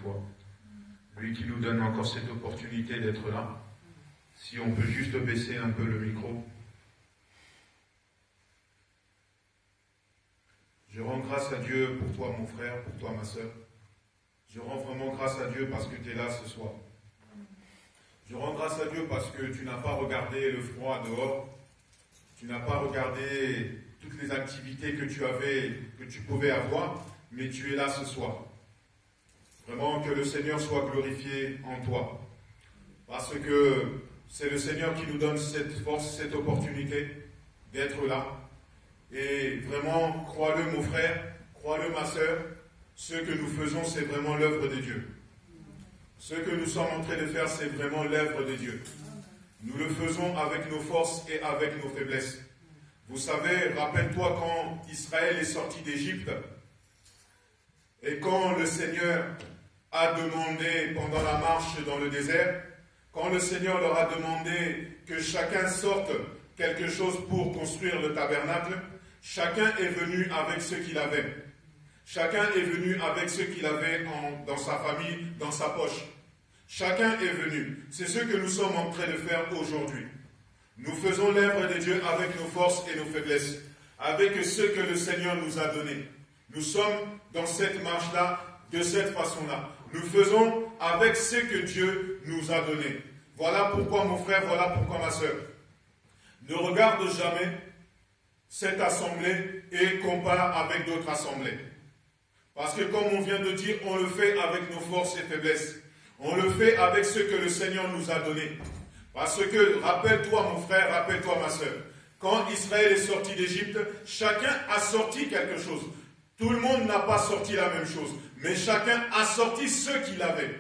fois. Lui qui nous donne encore cette opportunité d'être là. Si on peut juste baisser un peu le micro. Je rends grâce à Dieu pour toi, mon frère, pour toi, ma sœur. Je rends vraiment grâce à Dieu parce que tu es là ce soir. Je rends grâce à Dieu parce que tu n'as pas regardé le froid dehors. Tu n'as pas regardé toutes les activités que tu avais, que tu pouvais avoir, mais tu es là ce soir. Vraiment que le Seigneur soit glorifié en toi. Parce que c'est le Seigneur qui nous donne cette force, cette opportunité d'être là. Et vraiment, crois-le mon frère, crois-le ma sœur, ce que nous faisons, c'est vraiment l'œuvre de Dieu. Ce que nous sommes en train de faire, c'est vraiment l'œuvre de Dieu. Nous le faisons avec nos forces et avec nos faiblesses. Vous savez, rappelle-toi quand Israël est sorti d'Égypte et quand le Seigneur a demandé pendant la marche dans le désert, quand le Seigneur leur a demandé que chacun sorte quelque chose pour construire le tabernacle, chacun est venu avec ce qu'il avait. Chacun est venu avec ce qu'il avait dans sa famille, dans sa poche. Chacun est venu. C'est ce que nous sommes en train de faire aujourd'hui. Nous faisons l'œuvre de Dieu avec nos forces et nos faiblesses, avec ce que le Seigneur nous a donné. Nous sommes dans cette marche-là, de cette façon-là. Nous faisons avec ce que Dieu nous a donné. Voilà pourquoi mon frère, voilà pourquoi ma sœur. Ne regarde jamais cette assemblée et compare avec d'autres assemblées. Parce que comme on vient de dire, on le fait avec nos forces et faiblesses. On le fait avec ce que le Seigneur nous a donné. Parce que, rappelle-toi mon frère, rappelle-toi ma sœur, quand Israël est sorti d'Égypte, chacun a sorti quelque chose. Tout le monde n'a pas sorti la même chose, mais chacun a sorti ce qu'il avait.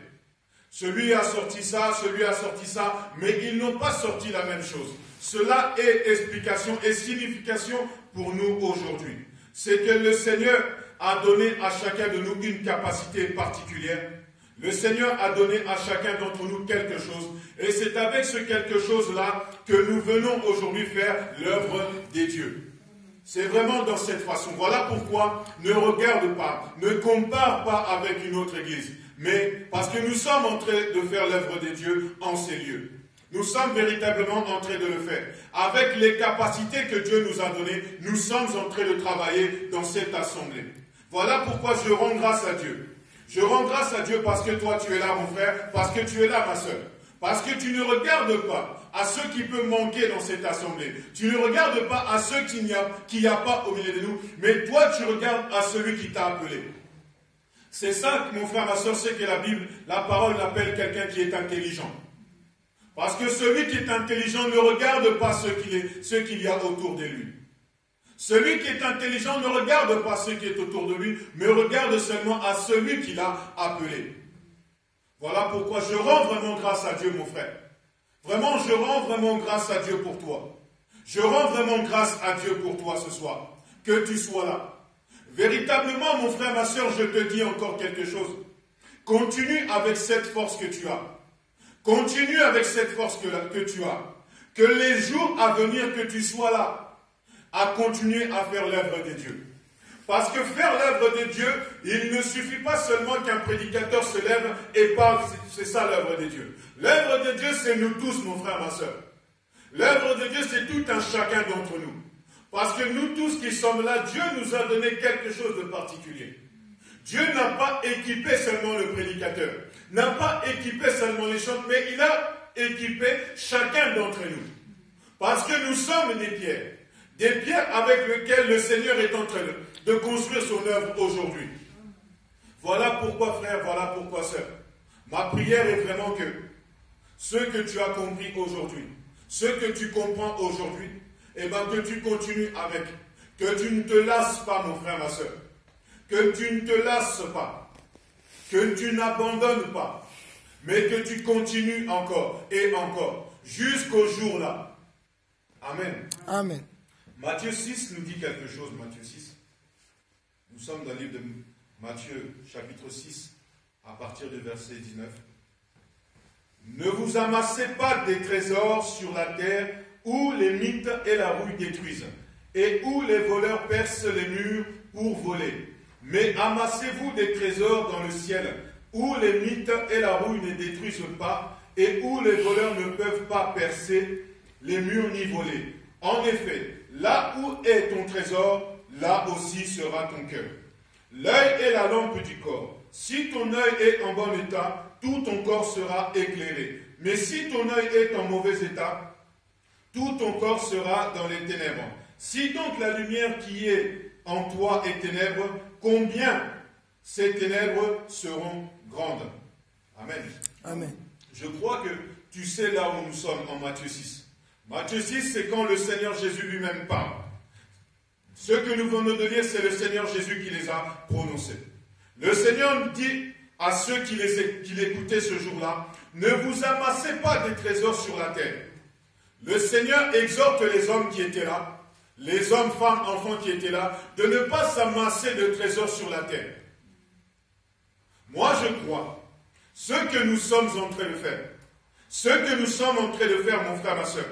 Celui a sorti ça, mais ils n'ont pas sorti la même chose. Cela est explication et signification pour nous aujourd'hui. C'est que le Seigneur a donné à chacun de nous une capacité particulière. Le Seigneur a donné à chacun d'entre nous quelque chose. Et c'est avec ce quelque chose-là que nous venons aujourd'hui faire l'œuvre des dieux. C'est vraiment dans cette façon. Voilà pourquoi ne regarde pas, ne compare pas avec une autre église. Mais parce que nous sommes en train de faire l'œuvre des dieux en ces lieux. Nous sommes véritablement en train de le faire. Avec les capacités que Dieu nous a données, nous sommes en train de travailler dans cette assemblée. Voilà pourquoi je rends grâce à Dieu. Je rends grâce à Dieu parce que toi tu es là mon frère, parce que tu es là ma soeur. Parce que tu ne regardes pas à ceux qui peuvent manquer dans cette assemblée. Tu ne regardes pas à ceux qu'il n'y a pas au milieu de nous, mais toi tu regardes à celui qui t'a appelé. C'est ça, mon frère, ma soeur, c'est que la Bible, la parole l'appelle quelqu'un qui est intelligent. Parce que celui qui est intelligent ne regarde pas ce qu'il y a autour de lui. Celui qui est intelligent ne regarde pas ce qui est autour de lui, mais regarde seulement à celui qui l'a appelé. Voilà pourquoi je rends vraiment grâce à Dieu, mon frère. Vraiment, je rends vraiment grâce à Dieu pour toi. Je rends vraiment grâce à Dieu pour toi ce soir. Que tu sois là. Véritablement, mon frère, ma soeur, je te dis encore quelque chose. Continue avec cette force que tu as. Continue avec cette force que tu as. Que les jours à venir, que tu sois là, à continuer à faire l'œuvre de Dieu. Parce que faire l'œuvre de Dieu, il ne suffit pas seulement qu'un prédicateur se lève et parle, c'est ça l'œuvre de Dieu. L'œuvre de Dieu, c'est nous tous, mon frère, ma soeur. L'œuvre de Dieu, c'est tout un chacun d'entre nous. Parce que nous tous qui sommes là, Dieu nous a donné quelque chose de particulier. Dieu n'a pas équipé seulement le prédicateur, n'a pas équipé seulement les chants, mais il a équipé chacun d'entre nous. Parce que nous sommes des pierres avec lesquelles le Seigneur est en train de construire son œuvre aujourd'hui. Voilà pourquoi, frère, voilà pourquoi, sœur. Ma prière est vraiment que ce que tu as compris aujourd'hui, ce que tu comprends aujourd'hui, eh bien que tu continues avec, que tu ne te lasses pas, mon frère, ma soeur, que tu ne te lasses pas, que tu n'abandonnes pas, mais que tu continues encore et encore, jusqu'au jour-là. Amen. Amen. Matthieu 6 nous dit quelque chose, Matthieu 6. Nous sommes dans le livre de Matthieu, chapitre 6, à partir du verset 19. Ne vous amassez pas des trésors sur la terre, où les mythes et la rouille détruisent, et où les voleurs percent les murs pour voler. Mais amassez-vous des trésors dans le ciel, où les mythes et la rouille ne détruisent pas, et où les voleurs ne peuvent pas percer les murs ni voler. En effet, là où est ton trésor, là aussi sera ton cœur. L'œil est la lampe du corps. Si ton œil est en bon état, tout ton corps sera éclairé. Mais si ton œil est en mauvais état, tout ton corps sera dans les ténèbres. Si donc la lumière qui est en toi est ténèbres, combien ces ténèbres seront grandes. Amen. Amen. Je crois que tu sais là où nous sommes en Matthieu 6. Matthieu 6, c'est quand le Seigneur Jésus lui-même parle. Ce que nous venons de lire, c'est le Seigneur Jésus qui les a prononcés. Le Seigneur dit à ceux qui l'écoutaient ce jour-là, ne vous amassez pas des trésors sur la terre. Le Seigneur exhorte les hommes qui étaient là, les hommes, femmes, enfants qui étaient là, de ne pas s'amasser de trésors sur la terre. Moi, je crois, ce que nous sommes en train de faire, mon frère, ma soeur,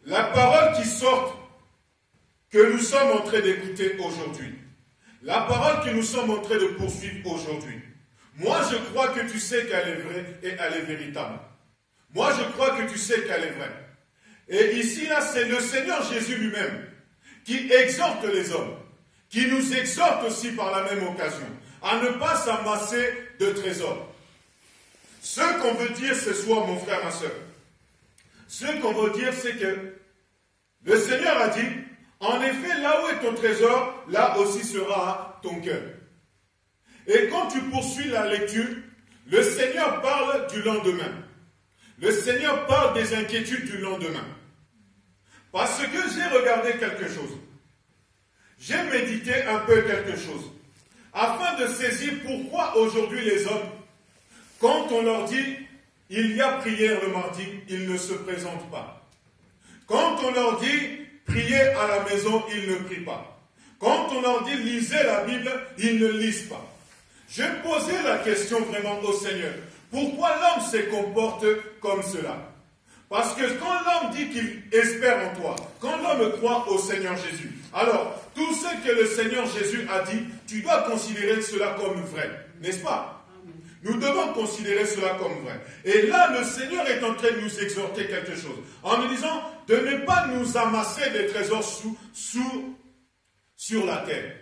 la parole qui sort, que nous sommes en train d'écouter aujourd'hui, la parole que nous sommes en train de poursuivre aujourd'hui, moi, je crois que tu sais qu'elle est vraie et elle est véritable. Moi, je crois que tu sais qu'elle est vraie. Et ici, là, c'est le Seigneur Jésus lui-même qui exhorte les hommes, qui nous exhorte aussi par la même occasion, à ne pas s'amasser de trésors. Ce qu'on veut dire ce soir, mon frère, ma soeur, ce qu'on veut dire, c'est que le Seigneur a dit, en effet, là où est ton trésor, là aussi sera ton cœur. Et quand tu poursuis la lecture, le Seigneur parle du lendemain. Le Seigneur parle des inquiétudes du lendemain. Parce que j'ai regardé quelque chose. J'ai médité un peu quelque chose. Afin de saisir pourquoi aujourd'hui les hommes, quand on leur dit « il y a prière le mardi », ils ne se présentent pas. Quand on leur dit « priez à la maison », ils ne prient pas. Quand on leur dit « lisez la Bible », ils ne lisent pas. J'ai posé la question vraiment au Seigneur. Pourquoi l'homme se comporte comme cela? Parce que quand l'homme dit qu'il espère en toi, quand l'homme croit au Seigneur Jésus, alors tout ce que le Seigneur Jésus a dit, tu dois considérer cela comme vrai, n'est-ce pas? Nous devons considérer cela comme vrai. Et là, le Seigneur est en train de nous exhorter quelque chose, en nous disant de ne pas nous amasser des trésors sur la terre.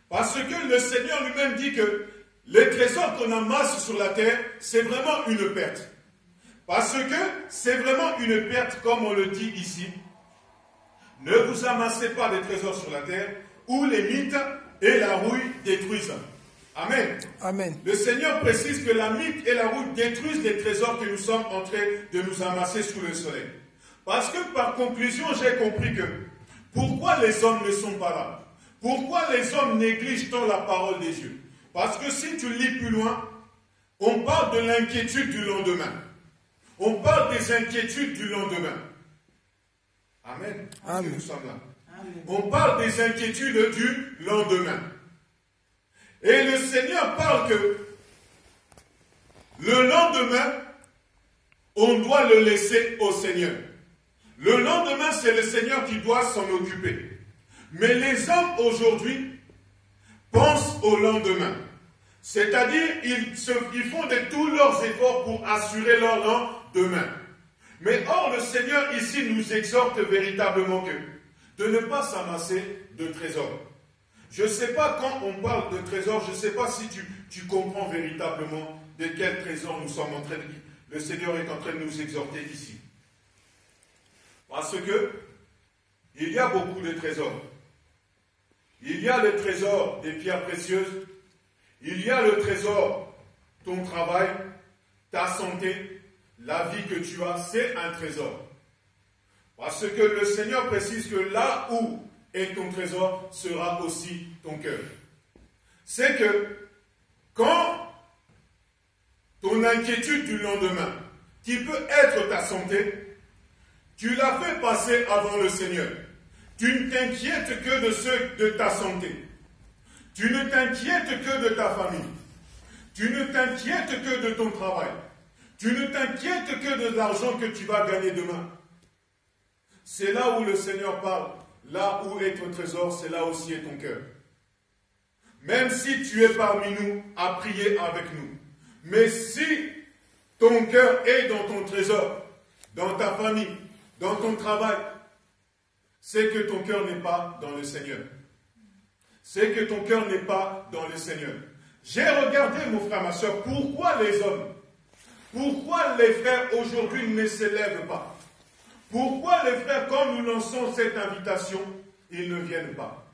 Parce que le Seigneur lui-même dit que les trésors qu'on amasse sur la terre, c'est vraiment une perte. Parce que c'est vraiment une perte, comme on le dit ici. Ne vous amassez pas des trésors sur la terre, où les mythes et la rouille détruisent. Amen. Amen. Le Seigneur précise que la mythe et la rouille détruisent les trésors que nous sommes en train de nous amasser sous le soleil. Parce que par conclusion, j'ai compris que pourquoi les hommes ne sont pas là? Pourquoi les hommes négligent tant la parole des dieux? Parce que si tu lis plus loin, on parle de l'inquiétude du lendemain. On parle des inquiétudes du lendemain. Amen. Amen. Nous sommes là. Amen. On parle des inquiétudes du lendemain. Et le Seigneur parle que le lendemain, on doit le laisser au Seigneur. Le lendemain, c'est le Seigneur qui doit s'en occuper. Mais les hommes aujourd'hui pensent au lendemain. C'est-à-dire, ils font de tous leurs efforts pour assurer leur lendemain. Mais or, le Seigneur ici nous exhorte véritablement de ne pas s'amasser de trésors. Je ne sais pas, quand on parle de trésors, je ne sais pas si tu comprends véritablement de quel trésor nous sommes en train de dire. Le Seigneur est en train de nous exhorter ici. Parce que il y a beaucoup de trésors. Il y a le trésor des pierres précieuses. Il y a le trésor, ton travail, ta santé, la vie que tu as, c'est un trésor. Parce que le Seigneur précise que là où est ton trésor sera aussi ton cœur. C'est que quand ton inquiétude du lendemain, qui peut être ta santé, tu l'as fait passer avant le Seigneur. Tu ne t'inquiètes que de ceux de ta santé. Tu ne t'inquiètes que de ta famille. Tu ne t'inquiètes que de ton travail. Tu ne t'inquiètes que de l'argent que tu vas gagner demain. C'est là où le Seigneur parle. Là où est ton trésor, c'est là aussi est ton cœur. même si tu es parmi nous, à prier avec nous. Mais si ton cœur est dans ton trésor, dans ta famille, dans ton travail, c'est que ton cœur n'est pas dans le Seigneur. C'est que ton cœur n'est pas dans le Seigneur. J'ai regardé, mon frère, ma soeur, pourquoi les hommes, pourquoi les frères aujourd'hui ne s'élèvent pas? Pourquoi les frères, quand nous lançons cette invitation, ils ne viennent pas?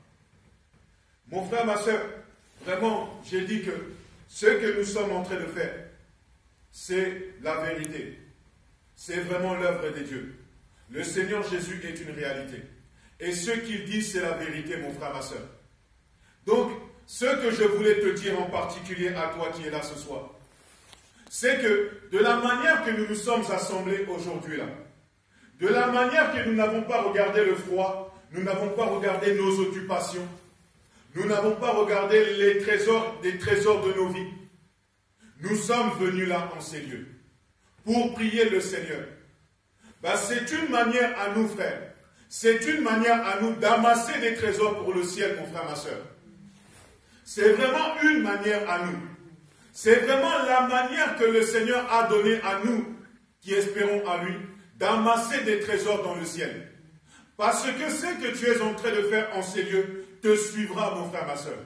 Mon frère, ma soeur, vraiment, j'ai dit que ce que nous sommes en train de faire, c'est la vérité. C'est vraiment l'œuvre de Dieu. Le Seigneur Jésus est une réalité. Et ce qu'il dit, c'est la vérité, mon frère, ma soeur. Donc, ce que je voulais te dire en particulier à toi qui es là ce soir, c'est que de la manière que nous nous sommes assemblés aujourd'hui là, de la manière que nous n'avons pas regardé le froid, nous n'avons pas regardé nos occupations, nous n'avons pas regardé les trésors des trésors de nos vies, nous sommes venus là en ces lieux pour prier le Seigneur. Ben, c'est une manière à nous, frères, c'est une manière à nous d'amasser des trésors pour le ciel, mon frère, ma soeur. C'est vraiment une manière à nous. C'est vraiment la manière que le Seigneur a donnée à nous, qui espérons à lui, d'amasser des trésors dans le ciel. Parce que ce que tu es en train de faire en ces lieux te suivra, mon frère, ma soeur.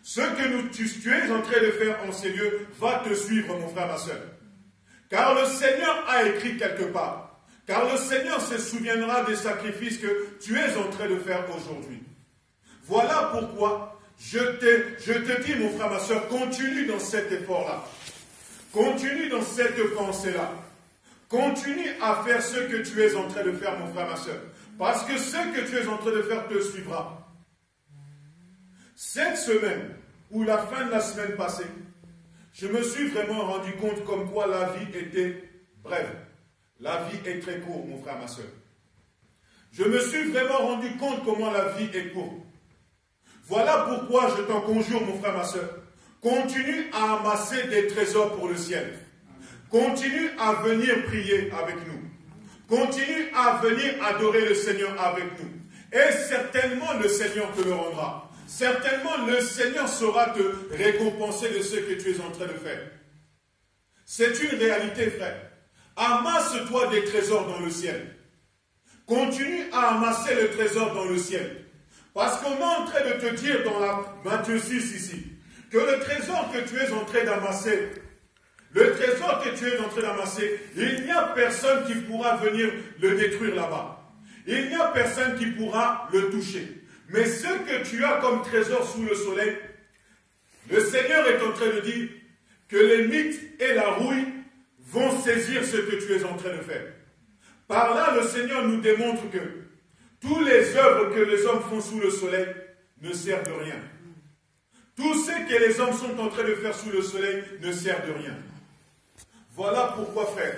Ce que tu es en train de faire en ces lieux va te suivre, mon frère, ma soeur. Car le Seigneur a écrit quelque part. Car le Seigneur se souviendra des sacrifices que tu es en train de faire aujourd'hui. Voilà pourquoi je te dis, mon frère, ma soeur, continue dans cet effort-là. Continue dans cette pensée-là. Continue à faire ce que tu es en train de faire, mon frère, ma soeur. Parce que ce que tu es en train de faire te suivra. Cette semaine, ou la fin de la semaine passée, je me suis vraiment rendu compte comme quoi la vie était brève. La vie est très courte, mon frère, ma soeur. Je me suis vraiment rendu compte comment la vie est courte. Voilà pourquoi je t'en conjure, mon frère, ma soeur. Continue à amasser des trésors pour le ciel. Continue à venir prier avec nous. Continue à venir adorer le Seigneur avec nous. Et certainement le Seigneur te le rendra. Certainement le Seigneur saura te récompenser de ce que tu es en train de faire. C'est une réalité, frère. Amasse-toi des trésors dans le ciel. Continue à amasser le trésor dans le ciel. Parce qu'on est en train de te dire dans la Matthieu 6 ici, que le trésor que tu es en train d'amasser, il n'y a personne qui pourra venir le détruire là-bas. Il n'y a personne qui pourra le toucher. Mais ce que tu as comme trésor sous le soleil, le Seigneur est en train de dire que les mythes et la rouille vont saisir ce que tu es en train de faire. Par là, le Seigneur nous démontre que toutes les œuvres que les hommes font sous le soleil ne servent de rien. Tout ce que les hommes sont en train de faire sous le soleil ne sert de rien. Voilà pourquoi, frère,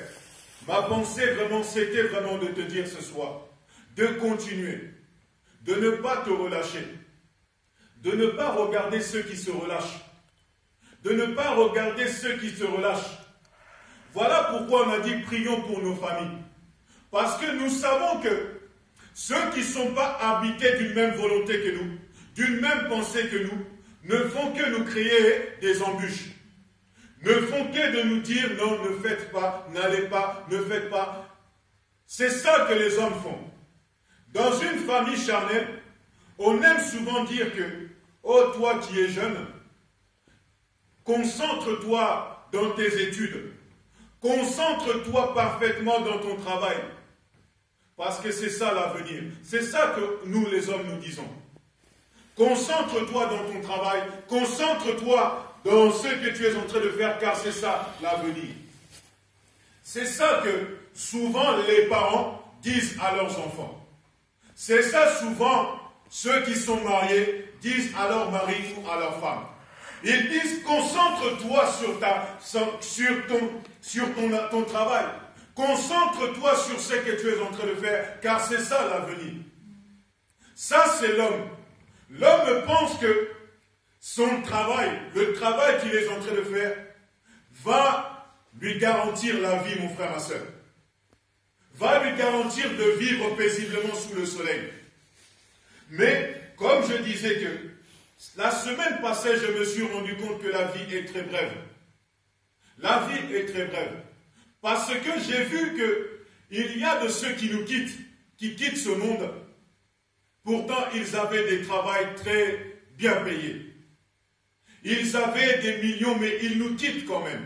ma pensée vraiment, c'était vraiment de te dire ce soir, de continuer, de ne pas te relâcher, de ne pas regarder ceux qui se relâchent, de ne pas regarder ceux qui se relâchent. Voilà pourquoi on a dit prions pour nos familles. Parce que nous savons que ceux qui ne sont pas habités d'une même volonté que nous, d'une même pensée que nous, ne font que nous créer des embûches. Ne font que de nous dire non, ne faites pas, n'allez pas, ne faites pas. C'est ça que les hommes font. Dans une famille charnelle, on aime souvent dire que, oh toi qui es jeune, concentre-toi dans tes études, concentre-toi parfaitement dans ton travail. Parce que c'est ça l'avenir. C'est ça que nous les hommes nous disons. Concentre-toi dans ton travail, concentre-toi dans ce que tu es en train de faire, car c'est ça l'avenir. C'est ça que souvent les parents disent à leurs enfants. C'est ça souvent ceux qui sont mariés disent à leur mari ou à leur femme. Ils disent concentre-toi sur ton travail. Concentre-toi sur ce que tu es en train de faire, car c'est ça l'avenir. Ça, c'est l'homme. L'homme pense que son travail, le travail qu'il est en train de faire, va lui garantir la vie, mon frère, ma soeur. Va lui garantir de vivre paisiblement sous le soleil. Mais, comme je disais que La semaine passée, je me suis rendu compte que la vie est très brève. La vie est très brève. Parce que j'ai vu qu'il y a de ceux qui nous quittent, qui quittent ce monde. Pourtant, ils avaient des travails très bien payés. Ils avaient des millions, mais ils nous quittent quand même.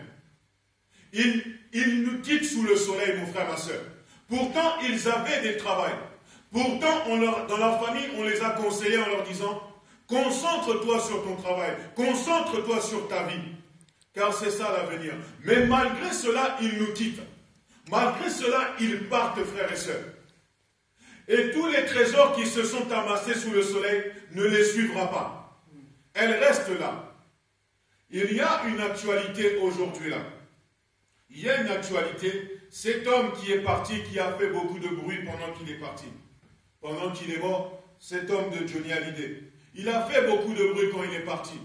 Ils nous quittent sous le soleil, mon frère, ma soeur. Pourtant, ils avaient des travails. Pourtant, dans leur famille, on les a conseillés en leur disant, concentre-toi sur ton travail, concentre-toi sur ta vie, car c'est ça l'avenir. Mais malgré cela, ils nous quittent. Malgré cela, ils partent, frères et sœurs. Et tous les trésors qui se sont amassés sous le soleil ne les suivra pas. Elles restent là. Il y a une actualité aujourd'hui là. Il y a une actualité. Cet homme qui est parti, qui a fait beaucoup de bruit pendant qu'il est parti, pendant qu'il est mort, cet homme de Johnny Hallyday, il a fait beaucoup de bruit quand il est parti.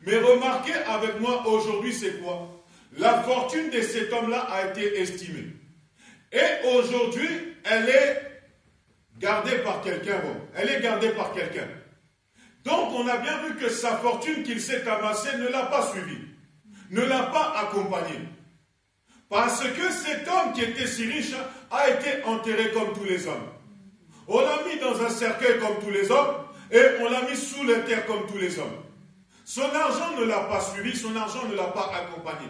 Mais remarquez avec moi aujourd'hui, c'est quoi? La fortune de cet homme-là a été estimée. Et aujourd'hui, elle est gardée par quelqu'un. Bon, elle est gardée par quelqu'un. Donc, on a bien vu que sa fortune qu'il s'est amassée ne l'a pas suivi, ne l'a pas accompagné. Parce que cet homme qui était si riche a été enterré comme tous les hommes. On l'a mis dans un cercueil comme tous les hommes et on l'a mis sous la terre comme tous les hommes. Son argent ne l'a pas suivi, son argent ne l'a pas accompagné.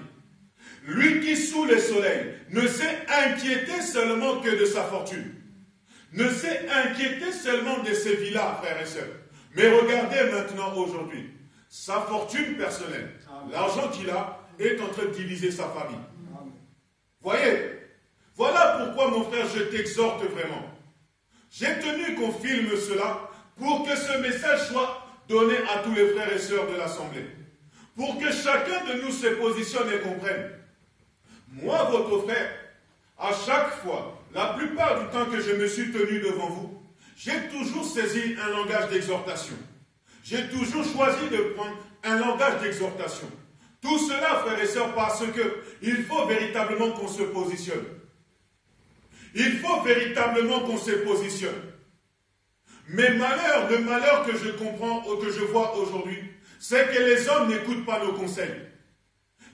Lui qui sous le soleil ne s'est inquiété seulement que de sa fortune, ne s'est inquiété seulement de ses villas, frères et sœurs. Mais regardez maintenant aujourd'hui, sa fortune personnelle, l'argent qu'il a, est en train de diviser sa famille. Voyez, voilà pourquoi mon frère, je t'exhorte vraiment. J'ai tenu qu'on filme cela pour que ce message soit donné à tous les frères et sœurs de l'Assemblée. Pour que chacun de nous se positionne et comprenne. Moi, votre frère, à chaque fois, la plupart du temps que je me suis tenu devant vous, j'ai toujours saisi un langage d'exhortation. J'ai toujours choisi de prendre un langage d'exhortation. Tout cela, frères et sœurs, parce qu'il faut véritablement qu'on se positionne. Il faut véritablement qu'on se positionne. Mais le malheur que je comprends, ou que je vois aujourd'hui, c'est que les hommes n'écoutent pas nos conseils.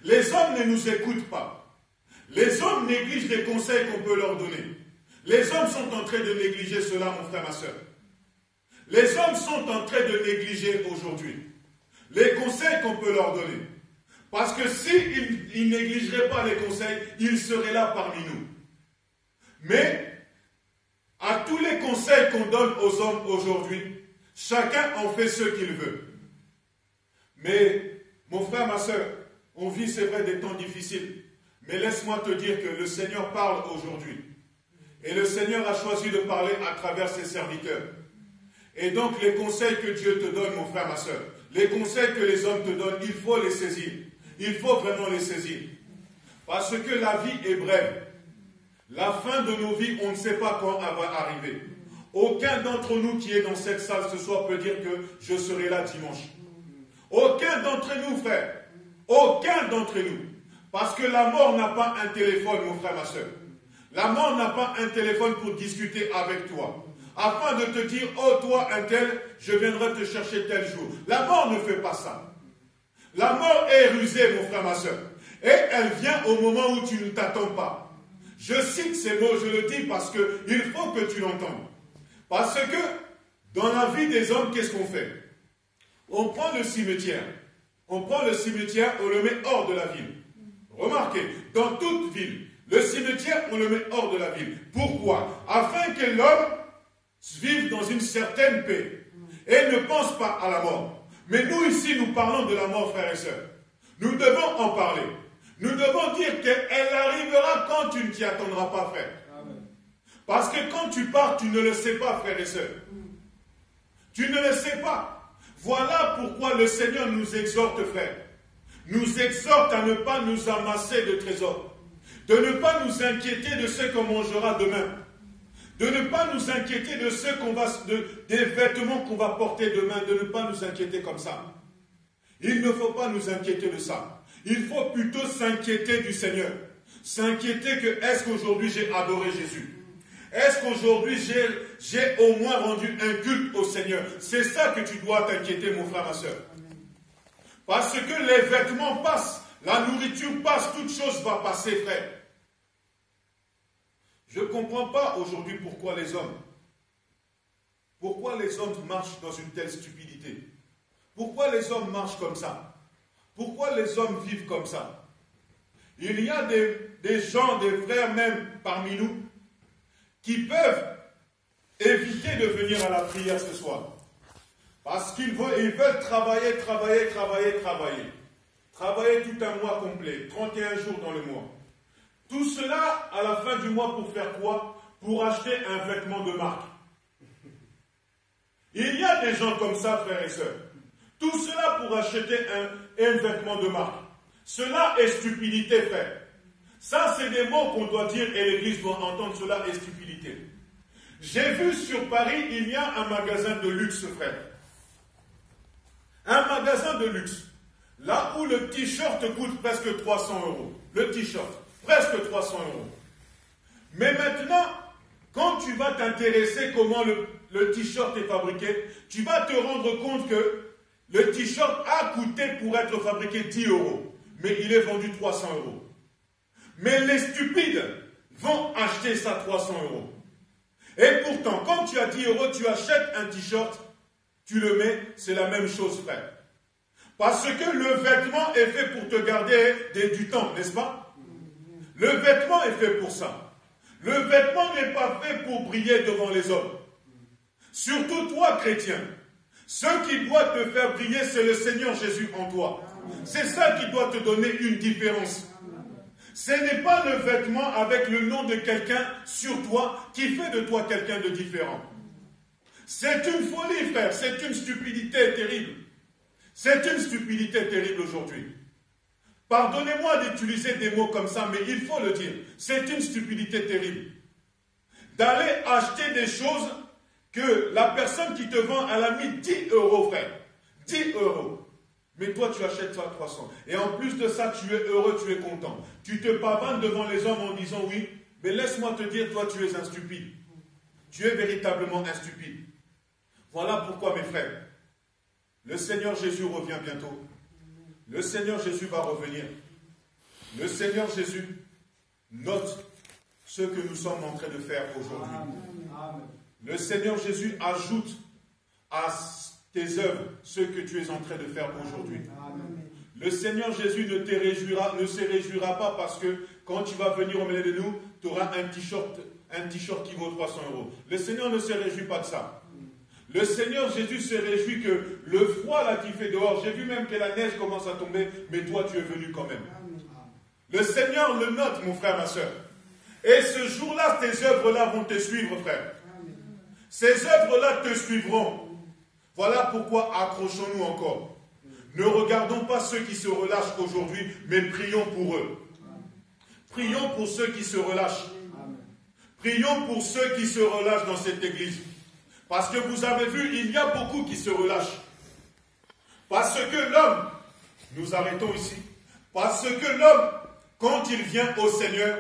Les hommes ne nous écoutent pas. Les hommes négligent les conseils qu'on peut leur donner. Les hommes sont en train de négliger cela, mon frère, ma soeur. Les hommes sont en train de négliger aujourd'hui les conseils qu'on peut leur donner. Parce que s'ils ne négligeraient pas les conseils, ils seraient là parmi nous. Mais, à tous les conseils qu'on donne aux hommes aujourd'hui, chacun en fait ce qu'il veut. Mais, mon frère, ma soeur, on vit, c'est vrai, des temps difficiles. Mais laisse-moi te dire que le Seigneur parle aujourd'hui. Et le Seigneur a choisi de parler à travers ses serviteurs. Et donc, les conseils que Dieu te donne, mon frère, ma soeur, les conseils que les hommes te donnent, il faut les saisir. Il faut vraiment les saisir. Parce que la vie est brève. La fin de nos vies, on ne sait pas quand elle va arriver. Aucun d'entre nous qui est dans cette salle ce soir peut dire que je serai là dimanche. Aucun d'entre nous, frère. Aucun d'entre nous. Parce que la mort n'a pas un téléphone, mon frère, ma soeur. La mort n'a pas un téléphone pour discuter avec toi. Afin de te dire, oh toi, un tel, je viendrai te chercher tel jour. La mort ne fait pas ça. La mort est rusée, mon frère, ma soeur. Et elle vient au moment où tu ne t'attends pas. Je cite ces mots, je le dis parce qu'il faut que tu l'entendes. Parce que, dans la vie des hommes, qu'est-ce qu'on fait? On prend le cimetière. On prend le cimetière, on le met hors de la ville. Remarquez, dans toute ville, le cimetière, on le met hors de la ville. Pourquoi? Afin que l'homme vive dans une certaine paix et ne pense pas à la mort. Mais nous ici, nous parlons de la mort, frères et sœurs. Nous devons en parler. Nous devons dire qu'elle arrivera quand tu ne t'y attendras pas, frère. Amen. Parce que quand tu pars, tu ne le sais pas, frères et sœurs. Tu ne le sais pas. Voilà pourquoi le Seigneur nous exhorte, frère. Nous exhorte à ne pas nous amasser de trésors. De ne pas nous inquiéter de ce qu'on mangera demain. De ne pas nous inquiéter de ce qu'on va, des vêtements qu'on va porter demain. De ne pas nous inquiéter comme ça. Il ne faut pas nous inquiéter de ça. Il faut plutôt s'inquiéter du Seigneur. S'inquiéter que est-ce qu'aujourd'hui j'ai adoré Jésus? Est-ce qu'aujourd'hui j'ai au moins rendu un culte au Seigneur? C'est ça que tu dois t'inquiéter, mon frère, ma soeur. Parce que les vêtements passent, la nourriture passe, toute chose va passer, frère. Je ne comprends pas aujourd'hui pourquoi les hommes marchent dans une telle stupidité. Pourquoi les hommes marchent comme ça? Pourquoi les hommes vivent comme ça? Il y a des gens, des frères même parmi nous, qui peuvent éviter de venir à la prière ce soir. Parce qu'ils veulent travailler. Travailler tout un mois complet, 31 jours dans le mois. Tout cela, à la fin du mois, pour faire quoi? Pour acheter un vêtement de marque. Il y a des gens comme ça, frères et sœurs. Tout cela pour acheter un vêtement de marque. Cela est stupidité, frère. Ça, c'est des mots qu'on doit dire et l'Église doit entendre. Cela est stupidité. J'ai vu sur Paris, il y a un magasin de luxe, frère. Un magasin de luxe. Là où le t-shirt coûte presque 300 €. Le t-shirt, presque 300 €. Mais maintenant, quand tu vas t'intéresser comment le t-shirt est fabriqué, tu vas te rendre compte que le t-shirt a coûté pour être fabriqué 10 €. Mais il est vendu 300 €. Mais les stupides vont acheter ça 300 €. Et pourtant, quand tu as 10 €, tu achètes un t-shirt, tu le mets, c'est la même chose, frère. Parce que le vêtement est fait pour te garder du temps, n'est-ce pas? Le vêtement est fait pour ça. Le vêtement n'est pas fait pour briller devant les hommes. Surtout toi, chrétien. Ce qui doit te faire briller, c'est le Seigneur Jésus en toi. C'est ça qui doit te donner une différence. Ce n'est pas le vêtement avec le nom de quelqu'un sur toi qui fait de toi quelqu'un de différent. C'est une folie, frère. C'est une stupidité terrible. C'est une stupidité terrible aujourd'hui. Pardonnez-moi d'utiliser des mots comme ça, mais il faut le dire. C'est une stupidité terrible. D'aller acheter des choses que la personne qui te vend, elle a mis 10 €, frère. 10 €. Mais toi, tu achètes ça 300. Et en plus de ça, tu es heureux, tu es content. Tu te pavanes devant les hommes en disant oui, mais laisse-moi te dire, toi, tu es un stupide. Tu es véritablement un stupide. Voilà pourquoi, mes frères, le Seigneur Jésus revient bientôt. Le Seigneur Jésus va revenir. Le Seigneur Jésus note ce que nous sommes en train de faire aujourd'hui. Le Seigneur Jésus ajoute à tes œuvres ce que tu es en train de faire aujourd'hui. Le Seigneur Jésus ne se réjouira pas parce que quand tu vas venir au milieu de nous, tu auras un t-shirt qui vaut 300 €. Le Seigneur ne se réjouit pas de ça. Le Seigneur Jésus se réjouit que le froid là qui fait dehors, j'ai vu même que la neige commence à tomber, mais toi tu es venu quand même. Le Seigneur le note, mon frère, ma soeur. Et ce jour-là, tes œuvres-là vont te suivre, frère. Ces œuvres-là te suivront. Voilà pourquoi accrochons-nous encore. Ne regardons pas ceux qui se relâchent aujourd'hui, mais prions pour eux. Prions pour ceux qui se relâchent. Prions pour ceux qui se relâchent dans cette église. Parce que vous avez vu, il y a beaucoup qui se relâchent. Parce que l'homme, nous arrêtons ici, parce que l'homme, quand il vient au Seigneur,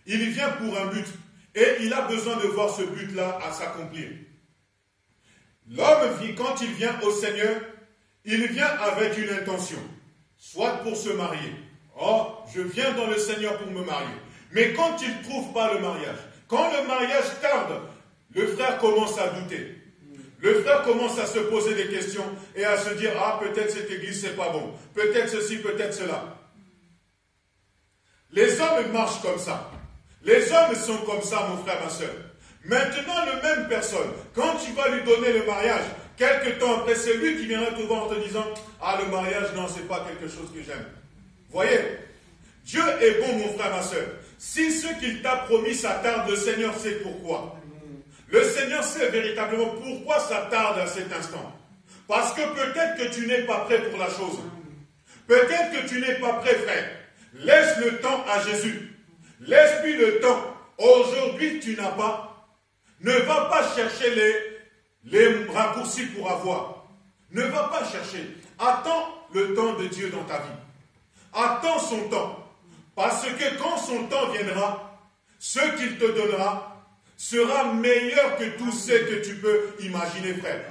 il vient pour un but. Et il a besoin de voir ce but-là à s'accomplir. L'homme, quand il vient au Seigneur, il vient avec une intention. Soit pour se marier. Oh, je viens dans le Seigneur pour me marier. Mais quand il ne trouve pas le mariage, quand le mariage tarde, le frère commence à douter. Le frère commence à se poser des questions et à se dire, ah, peut-être cette église, c'est pas bon. Peut-être ceci, peut-être cela. Les hommes marchent comme ça. Les hommes sont comme ça, mon frère, ma soeur. Maintenant, le même personne, quand tu vas lui donner le mariage, quelque temps après, c'est lui qui viendra te voir en te disant, ah, le mariage, non, c'est pas quelque chose que j'aime. Voyez, Dieu est bon, mon frère, ma soeur. Si ce qu'il t'a promis, ça tarde, le Seigneur sait pourquoi. Le Seigneur sait véritablement pourquoi ça tarde à cet instant. Parce que peut-être que tu n'es pas prêt pour la chose. Peut-être que tu n'es pas prêt, frère. Laisse le temps à Jésus. Laisse-lui le temps. Aujourd'hui, tu n'as pas. Ne va pas chercher les raccourcis pour avoir. Ne va pas chercher. Attends le temps de Dieu dans ta vie. Attends son temps. Parce que quand son temps viendra, ce qu'il te donnera, sera meilleur que tout ce que tu peux imaginer, frère.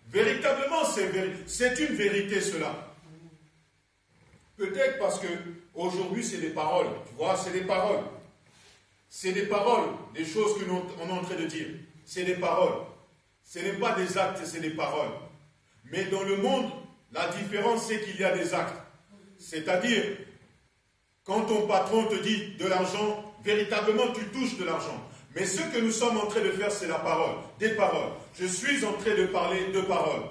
Véritablement, c'est une vérité, cela. Peut-être parce que aujourd'hui, c'est des paroles. Tu vois, c'est des paroles. C'est des paroles, des choses que nous on est en train de dire. C'est des paroles. Ce n'est pas des actes, c'est des paroles. Mais dans le monde, la différence, c'est qu'il y a des actes. C'est-à-dire, quand ton patron te dit de l'argent, véritablement, tu touches de l'argent. Mais ce que nous sommes en train de faire, c'est la parole, des paroles. Je suis en train de parler de paroles.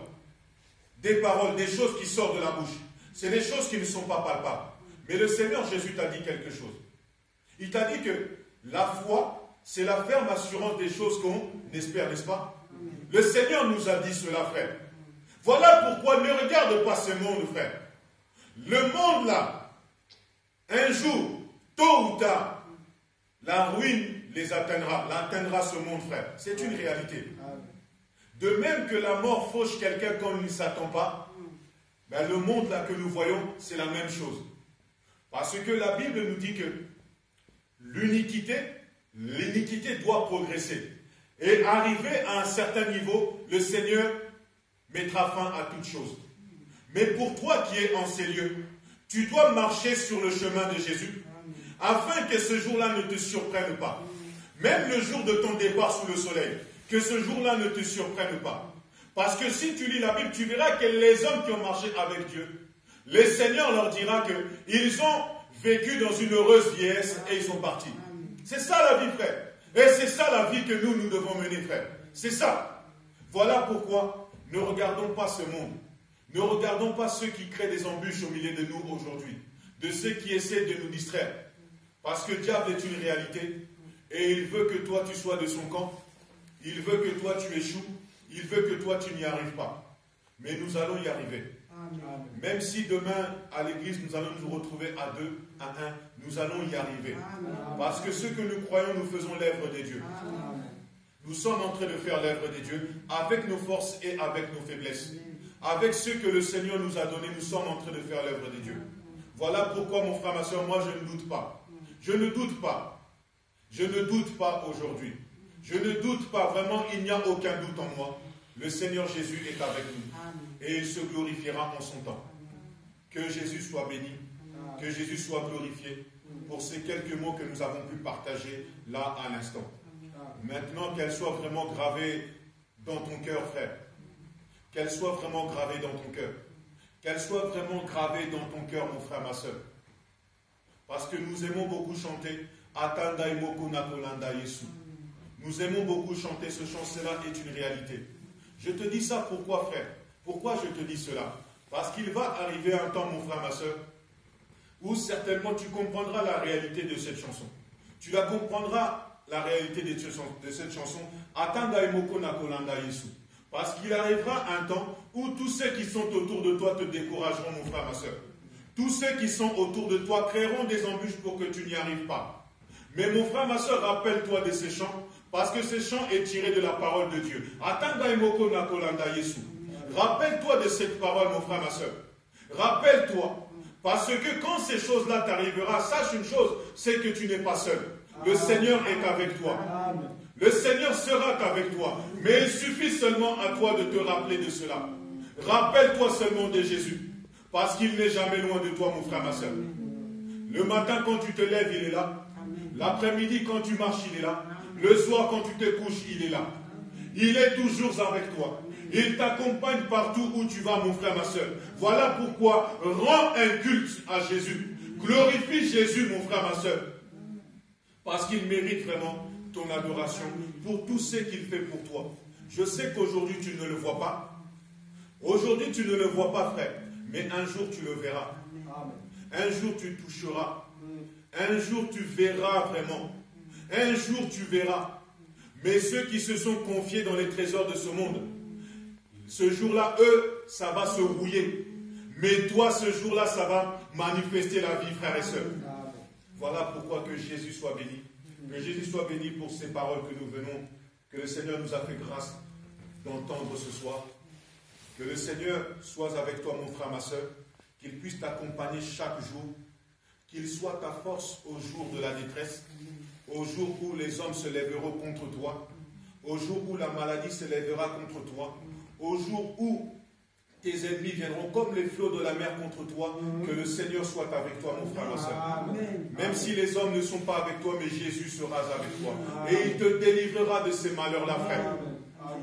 Des paroles, des choses qui sortent de la bouche. C'est des choses qui ne sont pas palpables. Mais le Seigneur Jésus t'a dit quelque chose. Il t'a dit que la foi, c'est la ferme assurance des choses qu'on espère, n'est-ce pas? Le Seigneur nous a dit cela, frère. Voilà pourquoi ne regarde pas ce monde, frère. Le monde, là, un jour, tôt ou tard, la ruine les atteindra ce monde, frère. C'est une réalité. De même que la mort fauche quelqu'un quand il ne s'attend pas, ben le monde là que nous voyons, c'est la même chose. Parce que la Bible nous dit que l'iniquité doit progresser. Et arriver à un certain niveau, le Seigneur mettra fin à toute chose. Mais pour toi qui es en ces lieux, tu dois marcher sur le chemin de Jésus, afin que ce jour-là ne te surprenne pas. Même le jour de ton départ sous le soleil, que ce jour-là ne te surprenne pas. Parce que si tu lis la Bible, tu verras que les hommes qui ont marché avec Dieu, le Seigneur leur dira qu'ils ont vécu dans une heureuse vieillesse et ils sont partis. C'est ça la vie, frère. Et c'est ça la vie que nous devons mener, frère. C'est ça. Voilà pourquoi ne regardons pas ce monde. Ne regardons pas ceux qui créent des embûches au milieu de nous aujourd'hui. De ceux qui essaient de nous distraire. Parce que le diable est une réalité. Et il veut que toi tu sois de son camp. Il veut que toi tu échoues. Il veut que toi tu n'y arrives pas. Mais nous allons y arriver. Amen. Même si demain à l'église nous allons nous retrouver à 2, à 1, nous allons y arriver. Amen. Parce que ce que nous croyons, nous faisons l'œuvre des dieux. Amen. Nous sommes en train de faire l'œuvre des dieux avec nos forces et avec nos faiblesses. Avec ce que le Seigneur nous a donné, nous sommes en train de faire l'œuvre des dieux. Voilà pourquoi, mon frère, ma soeur, moi je ne doute pas. Je ne doute pas. Je ne doute pas aujourd'hui. Je ne doute pas, vraiment, il n'y a aucun doute en moi. Le Seigneur Jésus est avec nous. Et il se glorifiera en son temps. Que Jésus soit béni. Que Jésus soit glorifié pour ces quelques mots que nous avons pu partager là à l'instant. Maintenant, qu'elle soit vraiment gravée dans ton cœur, frère. Qu'elle soit vraiment gravée dans ton cœur. Qu'elle soit vraiment gravée dans ton cœur, mon frère, ma soeur. Parce que nous aimons beaucoup chanter Atanda Imoko Nakolanda Yesu. Nous aimons beaucoup chanter ce chant, cela est une réalité. Je te dis ça pourquoi, frère? Pourquoi je te dis cela? Parce qu'il va arriver un temps, mon frère, ma soeur, où certainement tu comprendras la réalité de cette chanson. Tu la comprendras, la réalité de cette chanson, Atanda Imoko Nakolanda Yesu. Parce qu'il arrivera un temps où tous ceux qui sont autour de toi te décourageront, mon frère, ma soeur. Tous ceux qui sont autour de toi créeront des embûches pour que tu n'y arrives pas. Mais mon frère, ma soeur, rappelle-toi de ces chants, parce que ce chant est tiré de la parole de Dieu. Rappelle-toi de cette parole, mon frère, ma soeur. Rappelle-toi. Parce que quand ces choses-là t'arriveront, sache une chose, c'est que tu n'es pas seul. Le Seigneur est avec toi. Le Seigneur sera avec toi. Mais il suffit seulement à toi de te rappeler de cela. Rappelle-toi seulement de Jésus. Parce qu'il n'est jamais loin de toi, mon frère, ma soeur. Le matin, quand tu te lèves, il est là. L'après-midi, quand tu marches, il est là. Le soir, quand tu te couches, il est là. Il est toujours avec toi. Il t'accompagne partout où tu vas, mon frère, ma soeur. Voilà pourquoi, rends un culte à Jésus. Glorifie Jésus, mon frère, ma soeur. Parce qu'il mérite vraiment ton adoration pour tout ce qu'il fait pour toi. Je sais qu'aujourd'hui, tu ne le vois pas. Aujourd'hui, tu ne le vois pas, frère. Mais un jour, tu le verras. Un jour, tu toucheras. Un jour, tu verras vraiment. Un jour, tu verras. Mais ceux qui se sont confiés dans les trésors de ce monde, ce jour-là, eux, ça va se rouiller. Mais toi, ce jour-là, ça va manifester la vie, frères et sœurs. Voilà pourquoi que Jésus soit béni. Que Jésus soit béni pour ces paroles que nous venons, que le Seigneur nous a fait grâce d'entendre ce soir. Que le Seigneur soit avec toi, mon frère, ma soeur, qu'il puisse t'accompagner chaque jour, qu'il soit ta force au jour de la détresse, au jour où les hommes se lèveront contre toi, au jour où la maladie se lèvera contre toi, au jour où tes ennemis viendront comme les flots de la mer contre toi, que le Seigneur soit avec toi, mon frère, ma soeur. Même si les hommes ne sont pas avec toi, mais Jésus sera avec toi. Et il te délivrera de ces malheurs-là, frère.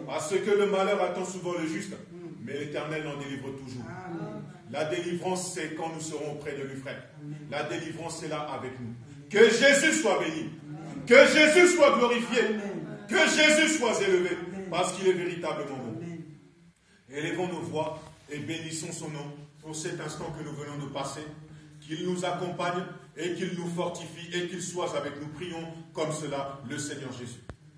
Parce que le malheur attend souvent le juste, mais l'Éternel en délivre toujours. La délivrance, c'est quand nous serons auprès de lui, frère. La délivrance est là avec nous. Que Jésus soit béni. Que Jésus soit glorifié. Que Jésus soit élevé. Parce qu'il est véritablement bon. Élevons nos voix et bénissons son nom pour cet instant que nous venons de passer. Qu'il nous accompagne et qu'il nous fortifie et qu'il soit avec nous. Prions comme cela le Seigneur Jésus.